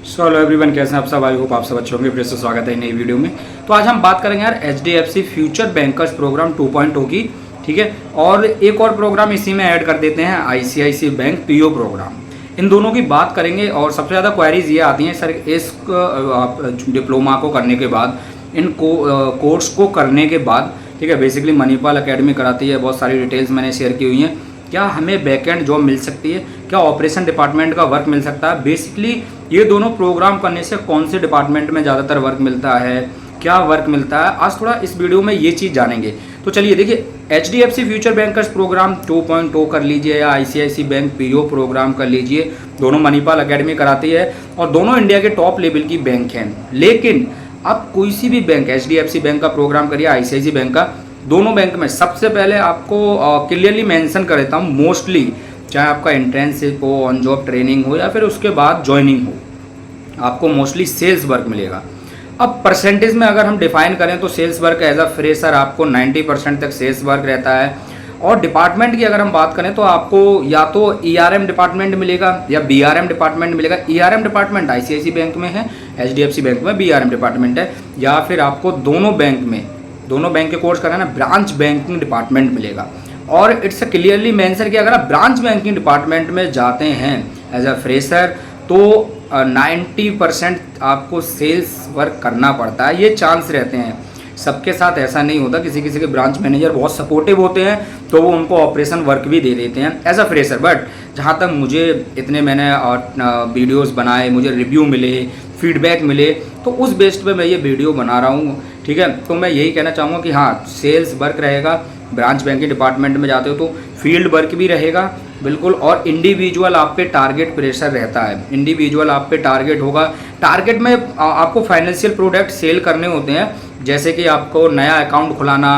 Hello everyone, कैसे हैं आप सब। आई होप आप सब अच्छे होंगे। फिर से स्वागत है नई वीडियो में। तो आज हम बात करेंगे यार HDFC फ्यूचर बैंकर्स प्रोग्राम 2.0 की, ठीक है। और एक और प्रोग्राम इसी में ऐड कर देते हैं, ICICI बैंक PO प्रोग्राम। इन दोनों की बात करेंगे और सबसे ज़्यादा क्वेरीज ये आती हैं सर, इस डिप्लोमा को करने के बाद, इन कोर्स को करने के बाद, ठीक है, बेसिकली मणिपाल अकेडमी कराती है। बहुत सारी डिटेल्स मैंने शेयर की हुई हैं। क्या हमें बैकएंड जॉब मिल सकती है, क्या ऑपरेशन डिपार्टमेंट का वर्क मिल सकता है। बेसिकली ये दोनों प्रोग्राम करने से कौन से डिपार्टमेंट में ज़्यादातर वर्क मिलता है, क्या वर्क मिलता है, आज थोड़ा इस वीडियो में ये चीज़ जानेंगे। तो चलिए देखिए, HDFC फ्यूचर बैंकर्स प्रोग्राम 2.0 कर लीजिए या ICICI बैंक PO प्रोग्राम कर लीजिए, दोनों मणिपाल अकेडमी कराती है और दोनों इंडिया के टॉप लेवल की बैंक हैं। लेकिन अब कोई सी भी बैंक, HDFC बैंक का प्रोग्राम करिए, ICICI बैंक का, दोनों बैंक में सबसे पहले आपको क्लियरली मेंशन कर देता हूँ, मोस्टली चाहे आपका इंटर्नशिप हो, ऑन जॉब ट्रेनिंग हो या फिर उसके बाद ज्वाइनिंग हो, आपको मोस्टली सेल्स वर्क मिलेगा। अब परसेंटेज में अगर हम डिफाइन करें तो sales work as a fresher आपको 90% तक सेल्स वर्क रहता है। और डिपार्टमेंट की अगर हम बात करें तो आपको या तो ERM डिपार्टमेंट मिलेगा या BRM डिपार्टमेंट मिलेगा। ERM डिपार्टमेंट ICICI बैंक में है, HDFC बैंक में BRM डिपार्टमेंट है। या फिर आपको दोनों बैंक के कोर्स करना है, ब्रांच बैंकिंग डिपार्टमेंट मिलेगा। और इट्स क्लियरली मेंशन कि अगर आप ब्रांच बैंकिंग डिपार्टमेंट में जाते हैं एज अ फ्रेशर तो 90% आपको सेल्स वर्क करना पड़ता है। ये चांस रहते हैं, सबके साथ ऐसा नहीं होता। किसी किसी के ब्रांच मैनेजर बहुत सपोर्टिव होते हैं तो वो उनको ऑपरेशन वर्क भी दे देते हैं एज अ फ्रेशर। बट जहाँ तक मुझे इतने मैंने वीडियोस बनाए, मुझे रिव्यू मिले, फीडबैक मिले, तो उस बेस्ड पे मैं ये वीडियो बना रहा हूँ, ठीक है। तो मैं यही कहना चाहूँगा कि हाँ, सेल्स वर्क रहेगा, ब्रांच बैंकिंग डिपार्टमेंट में जाते हो तो फील्ड वर्क भी रहेगा बिल्कुल। और इंडिविजुअल आप पे टारगेट प्रेशर रहता है, इंडिविजुअल आप पे टारगेट होगा। टारगेट में आपको फाइनेंशियल प्रोडक्ट सेल करने होते हैं, जैसे कि आपको नया अकाउंट खुलाना,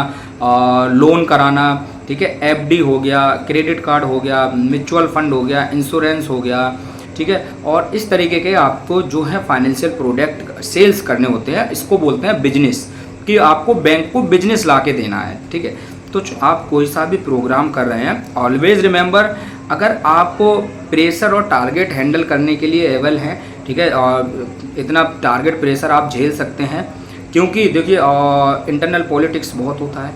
लोन कराना, ठीक है, FD हो गया, क्रेडिट कार्ड हो गया, म्यूचुअल फंड हो गया, इंश्योरेंस हो गया, ठीक है। और इस तरीके के आपको जो है फाइनेंशियल प्रोडक्ट सेल्स करने होते हैं। इसको बोलते हैं बिजनेस, कि आपको बैंक को बिजनेस ला के देना है, ठीक है। तो आप कोई सा भी प्रोग्राम कर रहे हैं, ऑलवेज रिमेंबर, अगर आपको प्रेशर और टारगेट हैंडल करने के लिए एबल हैं, ठीक है, और इतना टारगेट प्रेशर आप झेल सकते हैं, क्योंकि देखिए इंटरनल पॉलिटिक्स बहुत होता है,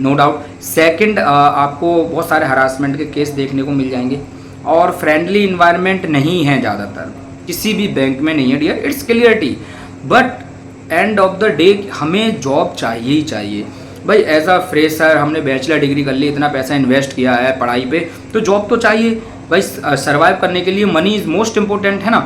नो डाउट। सेकंड, आपको बहुत सारे हरासमेंट के केस देखने को मिल जाएंगे और फ्रेंडली इन्वायरमेंट नहीं है, ज़्यादातर किसी भी बैंक में नहीं है dear, it's clarity. But end of the day हमें जॉब चाहिए ही चाहिए भाई। एज अ फ्रेशर हमने बैचलर डिग्री कर ली, इतना पैसा इन्वेस्ट किया है पढ़ाई पे, तो जॉब तो चाहिए भाई। सर्वाइव करने के लिए मनी इज़ मोस्ट इम्पोर्टेंट, है ना।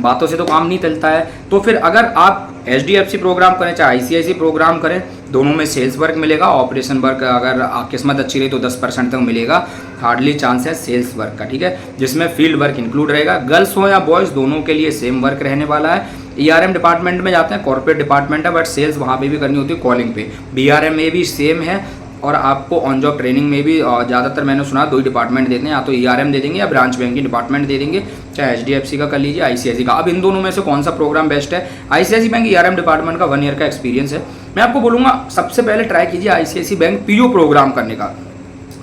बातों से तो काम नहीं चलता है। तो फिर अगर आप HDFC प्रोग्राम करें चाहे ICICI प्रोग्राम करें, दोनों में सेल्स वर्क मिलेगा। ऑपरेशन वर्क अगर किस्मत अच्छी रही तो 10% तक मिलेगा, हार्डली चांस है सेल्स वर्क का, ठीक है, जिसमें फील्ड वर्क इंक्लूड रहेगा। गर्ल्स हो या बॉयज़, दोनों के लिए सेम वर्क रहने वाला है। ERM डिपार्टमेंट में जाते हैं, कॉर्पोरेट डिपार्टमेंट है, बट सेल्स वहाँ पे भी करनी होती है कॉलिंग पे। BRM में भी सेम है। और आपको ऑन जॉब ट्रेनिंग में भी ज़्यादातर मैंने सुना 2 ही डिपार्टमेंट देते हैं, या तो ERM दे देंगे या ब्रांच बैंकिंग डिपार्टमेंट दे देंगे, चाहे HDFC का कर लीजिए, ICICI का। अब इन दोनों में से कौन सा प्रोग्राम बेस्ट है? ICICI बैंक ERM डिपार्टमेंट का 1 ईयर का एक्सपीरियंस है। मैं आपको बोलूँगा सबसे पहले ट्राई कीजिए ICICI बैंक PO प्रोग्राम करने का।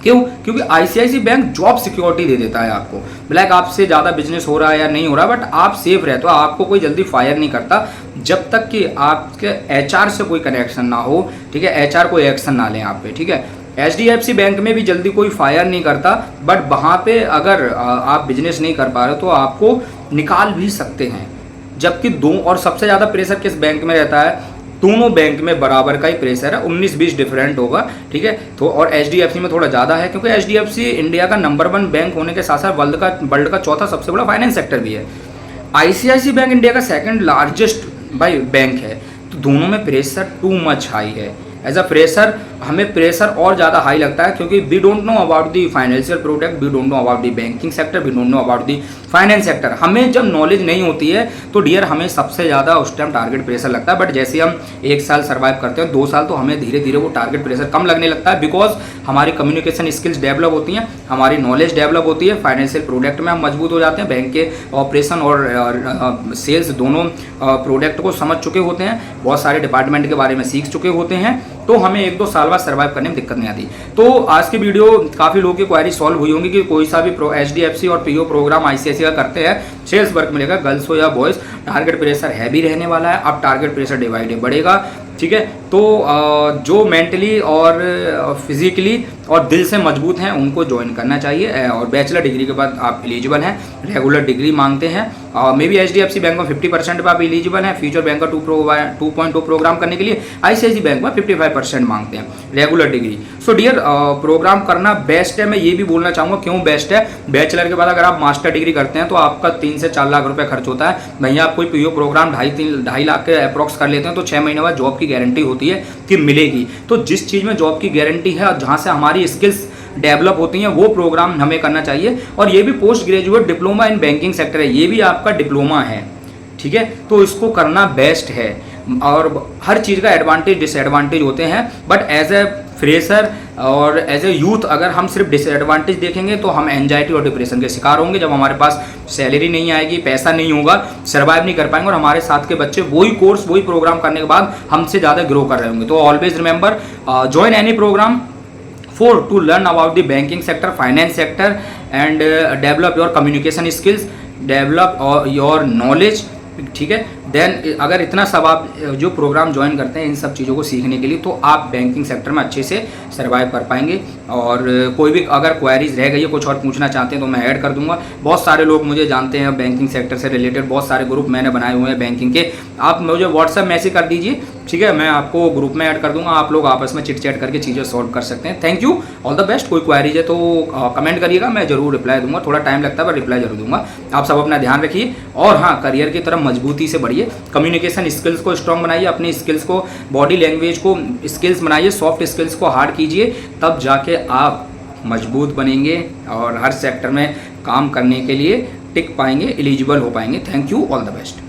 क्यों? क्योंकि ICICI बैंक जॉब सिक्योरिटी दे देता है आपको। ब्लैक आपसे ज़्यादा बिजनेस हो रहा है या नहीं हो रहा, बट आप सेफ रहते हो, आपको कोई जल्दी फायर नहीं करता जब तक कि आपके HR से कोई कनेक्शन ना हो, ठीक है, HR कोई एक्शन ना लें आप पे, ठीक है। HDFC बैंक में भी जल्दी कोई फायर नहीं करता, बट वहाँ पे अगर आप बिजनेस नहीं कर पा रहे हो तो आपको निकाल भी सकते हैं। जबकि और सबसे ज़्यादा प्रेशर किस बैंक में रहता है? दोनों बैंक में बराबर का ही प्रेशर है, 19-20 डिफरेंट होगा, ठीक है। तो और HDFC में थोड़ा ज़्यादा है, क्योंकि HDFC इंडिया का नंबर 1 बैंक होने के साथ साथ वर्ल्ड का चौथा सबसे बड़ा फाइनेंस सेक्टर भी है। ICICI बैंक इंडिया का 2nd लार्जेस्ट बैंक है। तो दोनों में प्रेशर टू मच हाई है। एज अ फ्रेशर हमें प्रेशर और ज़्यादा हाई लगता है, क्योंकि we don't know about the financial product, we don't know about the banking sector, we don't know about the finance sector. हमें जब नॉलेज नहीं होती है तो डियर हमें सबसे ज़्यादा उस टाइम टारगेट प्रेशर लगता है। बट जैसे हम 1 साल सर्वाइव करते हैं, 2 साल, तो हमें धीरे धीरे वो टारगेट प्रेशर कम लगने लगता है, बिकॉज हमारी कम्युनिकेशन स्किल्स डेवलप होती हैं, हमारी नॉलेज डेवलप होती है, फाइनेंशियल प्रोडक्ट में हम मजबूत हो जाते हैं, बैंक के ऑपरेशन और सेल्स दोनों प्रोडक्ट को समझ चुके होते हैं, बहुत सारे डिपार्टमेंट के बारे में सीख चुके होते हैं। तो हमें 1-2 साल बाद सर्वाइव करने में दिक्कत नहीं आती। तो आज की वीडियो काफ़ी लोगों की क्वेरी सॉल्व हुई होंगी कि कोई सा भी HDFC और PO प्रोग्राम ICICI का करते हैं, सेल्स वर्क मिलेगा, गर्ल्स हो या बॉयज़, टारगेट प्रेशर हैवी रहने वाला है। अब टारगेट प्रेशर डिवाइडेड बढ़ेगा, ठीक है। तो जो मेंटली और फिजिकली और दिल से मजबूत हैं उनको ज्वाइन करना चाहिए। और बैचलर डिग्री के बाद आप एलिजिबल हैं, रेगुलर डिग्री मांगते हैं। मे बी HDFC बैंक में 50% पे आप एलिजिबल हैं फ्यूचर बैंक का 2.0 प्रोग्राम करने के लिए। ICICI बैंक में 55% मांगते हैं regular degree. So dear, program करना बेस्ट है। मैं ये भी बोलना चाहूँगा क्यों बेस्ट है। बैचलर के बाद अगर आप मास्टर डिग्री करते हैं तो आपका 3 से 4 लाख रुपये खर्च होता है। भैया आप कोई PO प्रोग्राम 2.5 लाख के अप्रॉक्स कर लेते हैं तो 6 महीने बाद जॉब की गारंटी होती है कि मिलेगी। तो जिस चीज़ में जॉब की गारंटी है और जहाँ से हमारी स्किल्स डेवलप होती हैं वो प्रोग्राम हमें करना चाहिए। और ये भी post graduate diploma in banking sector है, ये भी आपका डिप्लोमा है, ठीक है। तो इसको करना बेस्ट है। और हर चीज़ का एडवांटेज डिसएडवांटेज होते हैं, बट एज ए फ्रेशर और एज ए यूथ अगर हम सिर्फ डिसएडवांटेज देखेंगे तो हम एंजाइटी और डिप्रेशन के शिकार होंगे। जब हमारे पास सैलरी नहीं आएगी, पैसा नहीं होगा, सर्वाइव नहीं कर पाएंगे और हमारे साथ के बच्चे वही कोर्स वही प्रोग्राम करने के बाद हमसे ज़्यादा ग्रो कर रहे होंगे। तो always remember, join any program to learn about the banking sector, finance sector and develop your communication skills, develop your knowledge, ठीक है। देन अगर इतना सब आप जो प्रोग्राम ज्वाइन करते हैं इन सब चीज़ों को सीखने के लिए तो आप बैंकिंग सेक्टर में अच्छे से सर्वाइव कर पाएंगे। और कोई भी अगर क्वेरीज रह गई है, कुछ और पूछना चाहते हैं तो मैं ऐड कर दूंगा। बहुत सारे लोग मुझे जानते हैं बैंकिंग सेक्टर से रिलेटेड, बहुत सारे ग्रुप मैंने बनाए हुए हैं बैंकिंग के। आप मुझे व्हाट्सएप मैसेज कर दीजिए, ठीक है, मैं आपको ग्रुप में ऐड कर दूंगा। आप लोग आपस में चिट चैट करके चीज़ें सॉल्व कर सकते हैं। Thank you, all the best. कोई क्वेरीज है तो कमेंट करिएगा, मैं जरूर रिप्लाई दूंगा। थोड़ा टाइम लगता है पर रिप्लाई जरूर दूंगा। आप सब अपना ध्यान रखिए और हाँ, करियर की तरफ मजबूती से बढ़िए। कम्युनिकेशन स्किल्स को स्ट्रॉन्ग बनाइए, अपनी स्किल्स को, बॉडी लैंग्वेज को स्किल्स बनाइए, सॉफ्ट स्किल्स को हार्ड कीजिए, तब जाके आप मजबूत बनेंगे और हर सेक्टर में काम करने के लिए टिक पाएंगे, एलिजिबल हो पाएंगे। Thank you, all the best.